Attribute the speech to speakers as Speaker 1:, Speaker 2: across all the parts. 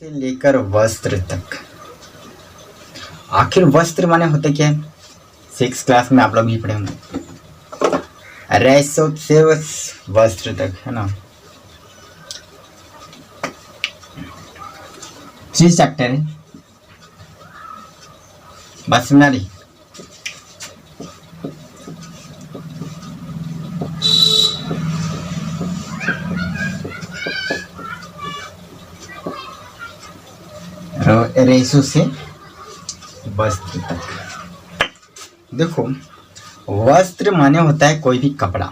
Speaker 1: से लेकर वस्त्र तक। आखिर वस्त्र माने होते क्या है? 6 क्लास में आप लोग भी पढ़े होंगे। रैसो से वस्त्र तक, है ना। 3 चैप्टर है, बस में आ रही। रेसो से वस्त्र तक। देखो, वस्त्र माने होता है कोई भी कपड़ा।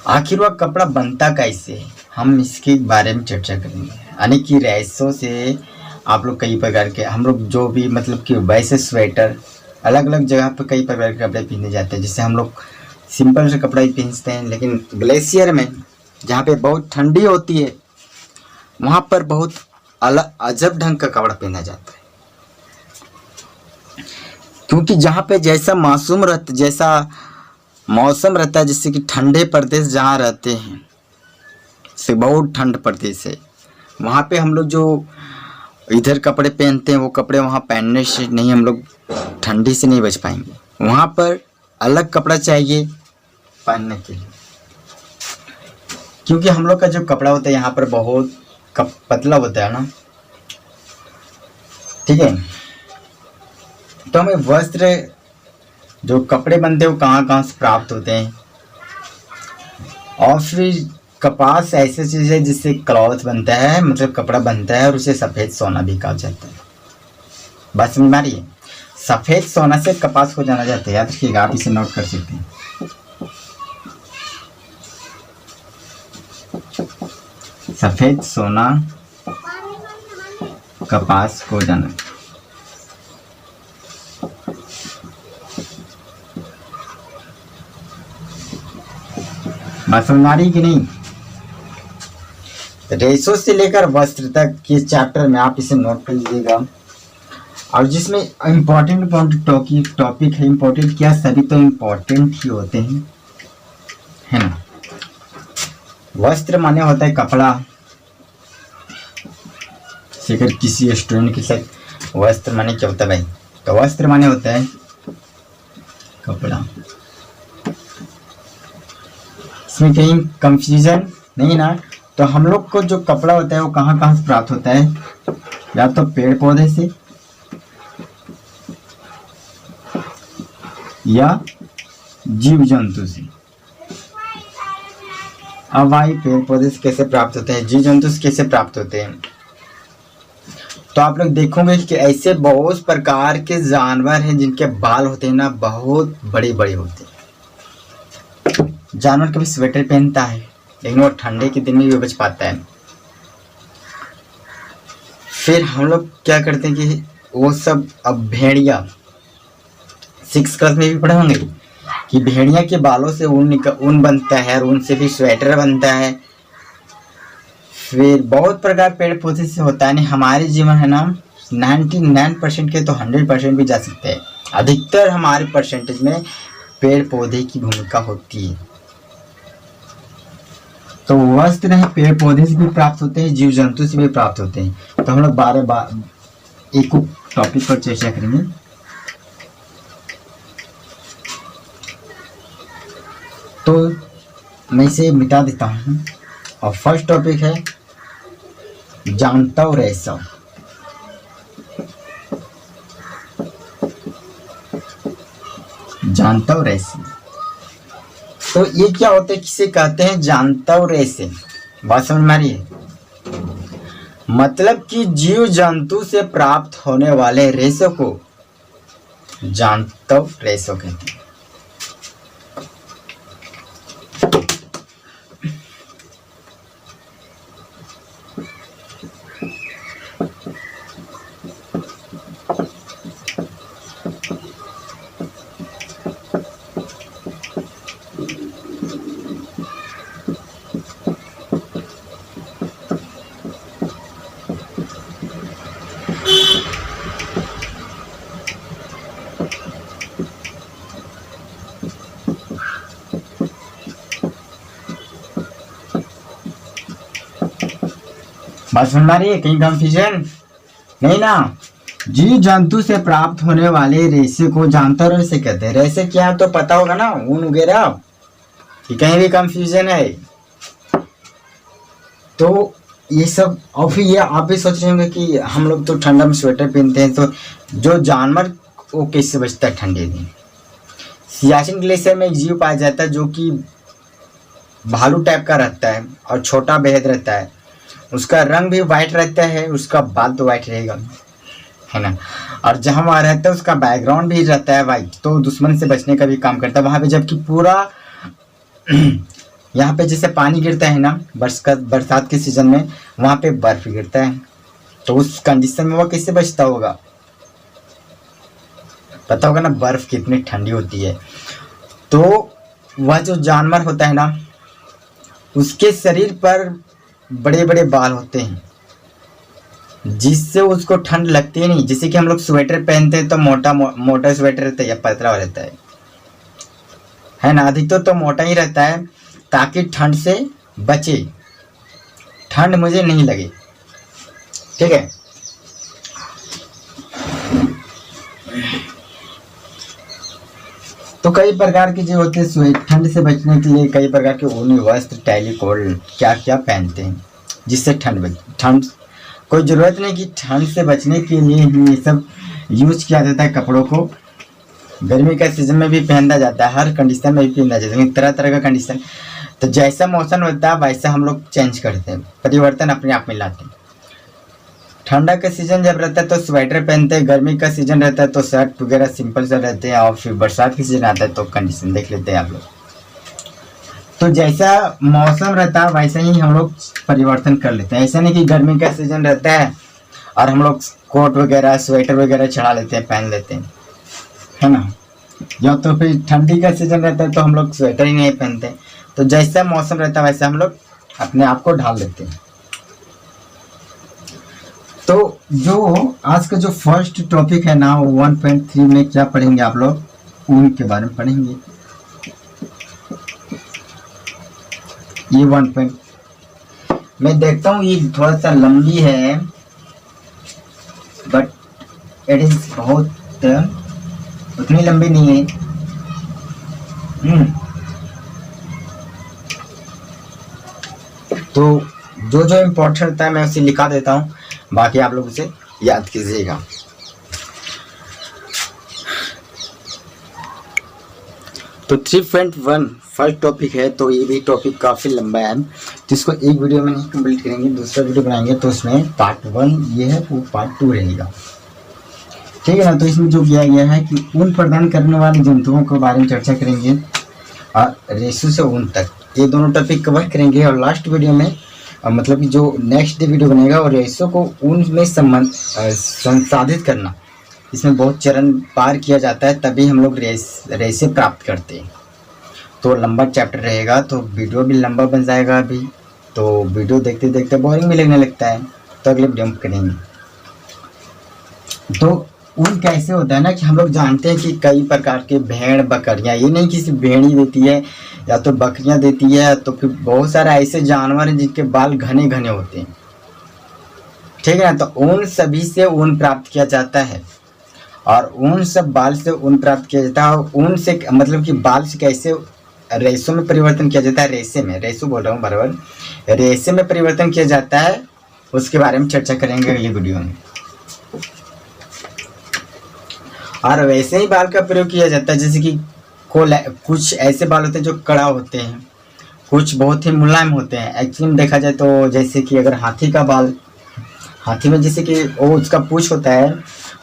Speaker 1: आखिर वह कपड़ा बनता कैसे है, हम इसके बारे में चर्चा करेंगे। यानी कि रेसो से आप लोग कई प्रकार के, हम लोग जो भी मतलब कि वैसे स्वेटर, अलग अलग जगह पर कई प्रकार के कपड़े पहने जाते हैं। जैसे हम लोग सिंपल से कपड़ा ही पहनते हैं, लेकिन ग्लेशियर में जहाँ पे बहुत ठंडी होती है वहाँ पर बहुत अलग अजब ढंग का कपड़ा पहना जाता है। क्योंकि जहाँ पे जैसा मासूम रहता, जैसा मौसम रहता है, जैसे कि ठंडे प्रदेश जहाँ रहते हैं, से बहुत ठंड प्रदेश है, वहाँ पे हम लोग जो इधर कपड़े पहनते हैं वो कपड़े वहाँ पहनने से नहीं, हम लोग ठंडी से नहीं बच पाएंगे। वहाँ पर अलग कपड़ा चाहिए पहनने के लिए। क्योंकि हम लोग का जो कपड़ा होता है यहाँ पर बहुत पतला होता है ना, ठीक है। तो हमें वस्त्र, जो कपड़े बनते हैं वो कहाँ कहाँ से प्राप्त होते हैं। और फिर कपास ऐसी चीज़ है जिससे क्लॉथ बनता है, मतलब कपड़ा बनता है, और उसे सफ़ेद सोना भी कहा जाता है। बात समझ में आ रही है? सफ़ेद सोना से कपास को जाना जाता है, याद रखिएगा, आप इसे नोट कर सकते हैं। सफ़ेद सोना कपास को जाना। बात समझ आ रही कि नहीं? रेशो से लेकर वस्त्र तक के चैप्टर में आप इसे नोट कर लीजिएगा। और जिसमें इम्पोर्टेंट टॉपिक है, इम्पोर्टेंट क्या, सभी तो इम्पोर्टेंट ही होते हैं, है ना। वस्त्र माने होता है कपड़ा। अगर किसी स्टूडेंट के साथ वस्त्र माने क्या होता है भाई, तो वस्त्र माने होता है कपड़ा। इसमें कहीं कंफ्यूजन नहीं ना। तो हम लोग को जो कपड़ा होता है वो कहाँ कहाँ से प्राप्त होता है, या तो पेड़ पौधे से, या जीव जंतु से। अब भाई पेड़ पौधे से कैसे प्राप्त होते हैं, जीव जंतु से कैसे प्राप्त होते हैं, तो आप लोग देखोगे कि ऐसे बहुत प्रकार के जानवर हैं जिनके बाल होते हैं ना, बहुत बड़े बड़े होते हैं। जानवर कभी स्वेटर पहनता है, लेकिन वो ठंडे के दिन में भी बच पाता है। फिर हम लोग क्या करते हैं कि वो सब, अब भेड़िया 6 क्लास में भी पढ़े होंगे कि भेड़िया के बालों से ऊन बनता है, और ऊन से भी स्वेटर बनता है। फिर बहुत प्रकार पेड़ पौधे से होता है। नहीं, हमारे जीवन है ना 99% के तो 100% भी जा सकते हैं। अधिकतर हमारे परसेंटेज में पेड़ पौधे की भूमिका होती है। तो वस्त्र है पेड़ पौधे से भी प्राप्त होते हैं, जीव जंतु से भी प्राप्त होते हैं। तो हम लोग बार एक टॉपिक पर चर्चा करेंगे। तो मैं इसे मिटा देता हूँ, और फर्स्ट टॉपिक है जानता रेशा। जानता रेशे, तो ये क्या होता है, किसे कहते हैं जानता रेशे। बात समझ में आ रही है? मतलब कि जीव जंतु से प्राप्त होने वाले रेशों को जानता रेशो कहते हैं। बात सुन पा रही है? कहीं कंफ्यूजन नहीं ना? जीव जंतु से प्राप्त होने वाले रेशे को जानता रेशे कहते हैं। रेशे क्या तो पता होगा ना, ऊन वगैरह, कि कहीं भी कंफ्यूजन है तो ये सब। और फिर ये आप भी सोच रहे होंगे कि हम लोग तो ठंडा में स्वेटर पहनते हैं, तो जो जानवर वो कैसे बचता है ठंडे दिन? सियाचिन ग्लेशियर में एक जीव पाया जाता है जो कि भालू टाइप का रहता है और छोटा बेहद रहता है। उसका रंग भी वाइट रहता है, उसका बाल तो वाइट रहेगा, है ना। और जहाँ वहाँ रहता है उसका बैकग्राउंड भी रहता है वाइट, तो दुश्मन से बचने का भी काम करता है वहाँ पे। जबकि पूरा यहाँ पे जैसे पानी गिरता है ना बरसात के सीजन में, वहाँ पे बर्फ गिरता है, तो उस कंडीशन में वो कैसे बचता होगा? पता होगा ना बर्फ कितनी ठंडी होती है। तो वह जो जानवर होता है ना, उसके शरीर पर बड़े बड़े बाल होते हैं जिससे उसको ठंड लगती ही नहीं। जैसे कि हम लोग स्वेटर पहनते हैं तो मोटा स्वेटर रहता है या पतला रहता है ना। अधिकतर तो मोटा ही रहता है ताकि ठंड से बचे, ठंड मुझे नहीं लगे, ठीक है। तो कई प्रकार के जो होते हैं ठंड से बचने के लिए कई प्रकार के ऊनी वस्त्र टेलीकोट क्या क्या पहनते हैं जिससे ठंड कोई ज़रूरत नहीं कि ठंड से बचने के लिए ये सब यूज किया जाता है। कपड़ों को गर्मी का सीजन में भी पहना जाता है, हर कंडीशन में भी पहना जाता है, तरह तरह का कंडीशन। तो जैसा मौसम होता है वैसा हम लोग चेंज करते हैं, परिवर्तन अपने आप में लाते हैं। ठंडा का सीजन जब रहता है तो स्वेटर पहनते हैं, गर्मी का सीजन रहता है तो शर्ट वगैरह सिंपल से रहते हैं, और फिर बरसात का सीजन आता है तो कंडीशन देख लेते हैं आप लोग। तो जैसा मौसम रहता है वैसा ही हम लोग परिवर्तन कर लेते हैं। ऐसा नहीं कि गर्मी का सीजन रहता है और हम लोग कोट वगैरह स्वेटर वगैरह चढ़ा लेते हैं, पहन लेते हैं, है ना। या तो फिर ठंडी का सीजन रहता है तो हम लोग स्वेटर ही नहीं पहनते। तो जैसा मौसम रहता है वैसा हम लोग अपने आप को ढाल लेते हैं। तो जो आज का जो फर्स्ट टॉपिक है ना 1.3 में क्या पढ़ेंगे आप लोग? ऊन के बारे में पढ़ेंगे। ये 1. मैं देखता हूँ ये थोड़ा सा लंबी है बट इट इज बहुत उतनी लंबी नहीं है। तो जो जो इम्पोर्टेंट होता है मैं उसे लिखा देता हूँ, बाकी आप लोग उसे याद कीजिएगा। तो 3.1 फर्स्ट टॉपिक है, तो ये भी टॉपिक काफ़ी लंबा है, तो इसको एक वीडियो में नहीं कंप्लीट करेंगे, दूसरा वीडियो बनाएंगे तो उसमें पार्ट 1 ये है, वो पार्ट 2 रहेगा, ठीक है ना। तो इसमें जो किया गया है कि ऊन प्रदान करने वाले जंतुओं के बारे में चर्चा करेंगे और रेशू से ऊन तक ये दोनों टॉपिक कवर करेंगे। और लास्ट वीडियो में मतलब कि जो नेक्स्ट वीडियो बनेगा और रेशो को ऊन में संसाधित करना, इसमें बहुत चरण पार किया जाता है तभी हम लोग रेशे प्राप्त करते हैं। तो लंबा चैप्टर रहेगा तो वीडियो भी लंबा बन जाएगा अभी, तो वीडियो देखते देखते बोरिंग भी लगने लगता है, तो अगले वीडियो में करेंगे। तो ऊन कैसे होता है ना कि हम लोग जानते हैं कि कई प्रकार के भेड़ बकरियां, ये नहीं कि सिर्फ भेड़ ही देती है या तो बकरियां देती है, तो फिर बहुत सारे ऐसे जानवर हैं जिनके बाल घने घने होते हैं, ठीक है ना। तो ऊन सभी से ऊन प्राप्त किया जाता है और ऊन सब बाल से ऊन प्राप्त किया जाता है। और ऊन से मतलब कि बाल से कैसे रेशों में परिवर्तन किया जाता है, रेशो बोल रहा हूँ बराबर, रेशे में परिवर्तन किया जाता है, उसके बारे में चर्चा करेंगे अगली वीडियो में। और वैसे ही बाल का प्रयोग किया जाता है, जैसे कि कुछ ऐसे बाल होते हैं जो कड़ा होते हैं, कुछ बहुत ही मुलायम होते हैं। एक्चुअली में देखा जाए तो जैसे कि अगर हाथी का बाल, हाथी में जैसे कि वो उसका पूंछ होता है,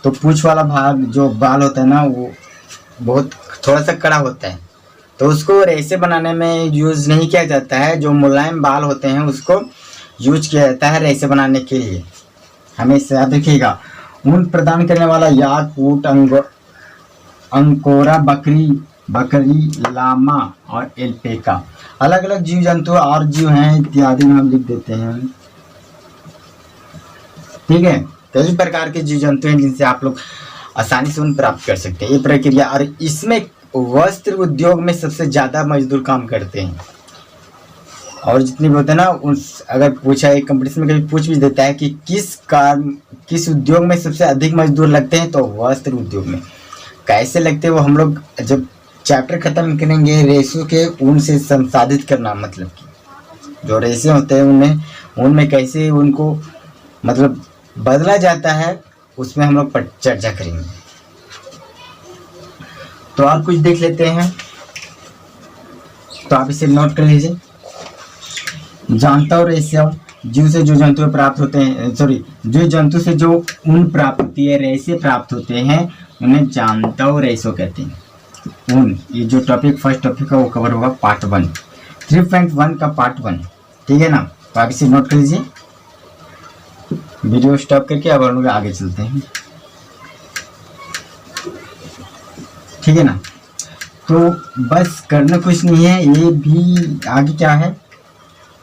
Speaker 1: तो पूंछ वाला भाग जो बाल होता है ना वो बहुत थोड़ा सा कड़ा होता है, तो उसको रेशे बनाने में यूज़ नहीं किया जाता है। जो मुलायम बाल होते हैं उसको यूज किया जाता है रेशे बनाने के लिए, हमेशा याद रखिएगा। ऊन प्रदान करने वाला याकूट, अंकोरा, बकरी, लामा और एल्पेका, अलग अलग जीव जंतु और जीव हैं इत्यादि में हम लिख देते हैं, ठीक है। कई प्रकार के जीव जंतु हैं जिनसे आप लोग आसानी से ऊन प्राप्त कर सकते हैं। ये प्रक्रिया, और इसमें वस्त्र उद्योग में सबसे ज्यादा मजदूर काम करते हैं, और जितनी भी होता है ना, उस अगर पूछा एक कंपटीशन में कभी पूछ भी देता है कि किस उद्योग में सबसे अधिक मजदूर लगते हैं, तो वस्त्र उद्योग में। कैसे लगते हैं वो हम लोग जब चैप्टर खत्म करेंगे। रेशों के ऊन से संसाधित करना, मतलब कि जो रेशे होते हैं उनमें कैसे उनको मतलब बदला जाता है, उसमें हम लोग चर्चा करेंगे। तो आप कुछ देख लेते हैं, तो आप इसे नोट कर लीजिए। जानता और रेशा, जीव से जो जंतु प्राप्त होते हैं, जो जंतु से जो ऊन प्राप्त होती है, रेशे प्राप्त होते हैं, उन्हें जानता और रेशो कहते हैं। ऊन, ये जो टॉपिक फर्स्ट टॉपिक का वो कवर होगा पार्ट 1, 3.1 का पार्ट 1, ठीक है ना। तो आप इसे नोट कर लीजिए। वीडियो स्टॉप करके अब हम लोग आगे चलते हैं, ठीक है ना। तो बस करना कुछ नहीं है, ये भी आगे क्या है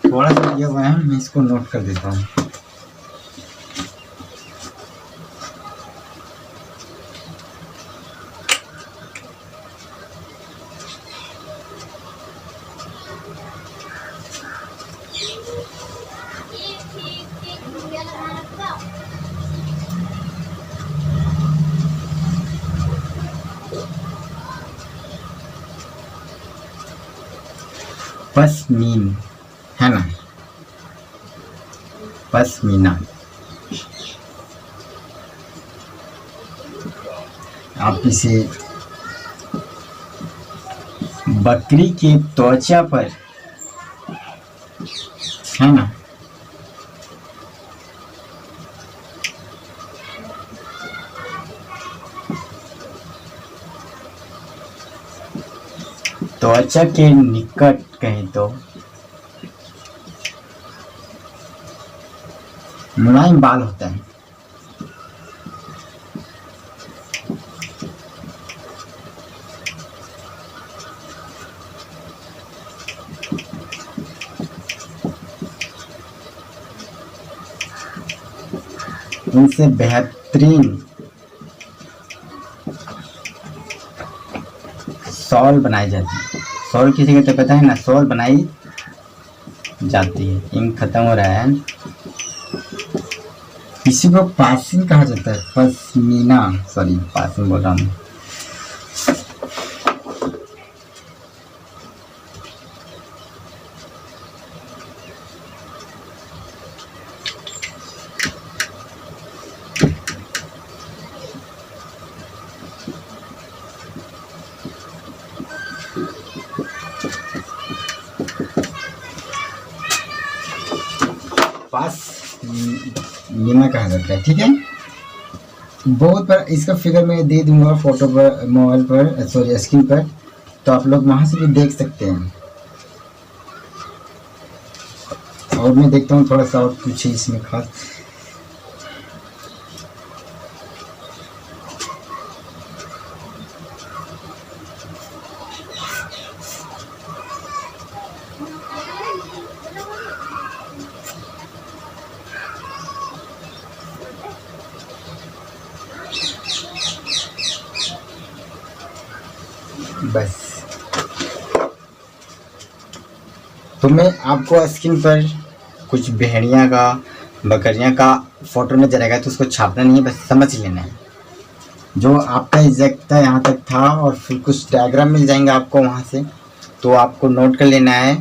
Speaker 1: थोड़ा सा दिया हुआ है, मैं इसको नोट कर देता हूँ। पश्मीन है ना, पश्मीना। आप इसे बकरी के त्वचा पर, है ना, त्वचा के निकट कहें तो मुलायम बाल होता है। इनसे बेहतरीन शॉल बनाई जाती है। शॉल किसी को तो पता है ना, शॉल बनाई जाती है। इंक खत्म हो रहा है। इसी को पासिंग कहा जाता है, पश्मीना, सॉरी पासिंग बोल रहा हूँ। पश्मीना कहा जाता है, ठीक है। बहुत बार इसका फिगर मैं दे दूंगा फोटो पर, मोबाइल पर, सॉरी स्क्रीन पर, तो आप लोग वहां से भी देख सकते हैं। और मैं देखता हूँ थोड़ा सा और कुछ इसमें खास। बस तो मैं आपको स्क्रीन पर कुछ भेड़िया का, बकरियां का फोटो नजर आएगा, तो उसको छापना नहीं है, बस समझ लेना है। जो आपका एग्जैक्ट था यहाँ तक था, और फिर कुछ डायग्राम मिल जाएंगे आपको वहाँ से, तो आपको नोट कर लेना है।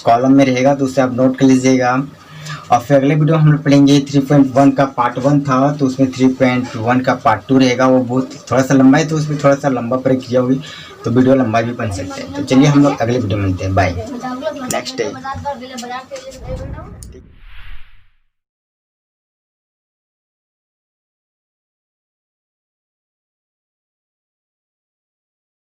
Speaker 1: कॉलम में रहेगा तो उसे आप नोट कर लीजिएगा। और फिर अगले वीडियो हम लोग पढ़ेंगे 3.1 का पार्ट 1 था, तो उसमें 3.1 का पार्ट 2 रहेगा। वो बहुत थोड़ा सा लंबा है, तो उसमें थोड़ा सा लंबा प्रक्रिया होगी, तो वीडियो लंबा भी बन सकते हैं। तो चलिए हम लोग अगले वीडियो में मिलते हैं, बाय, नेक्स्ट डे।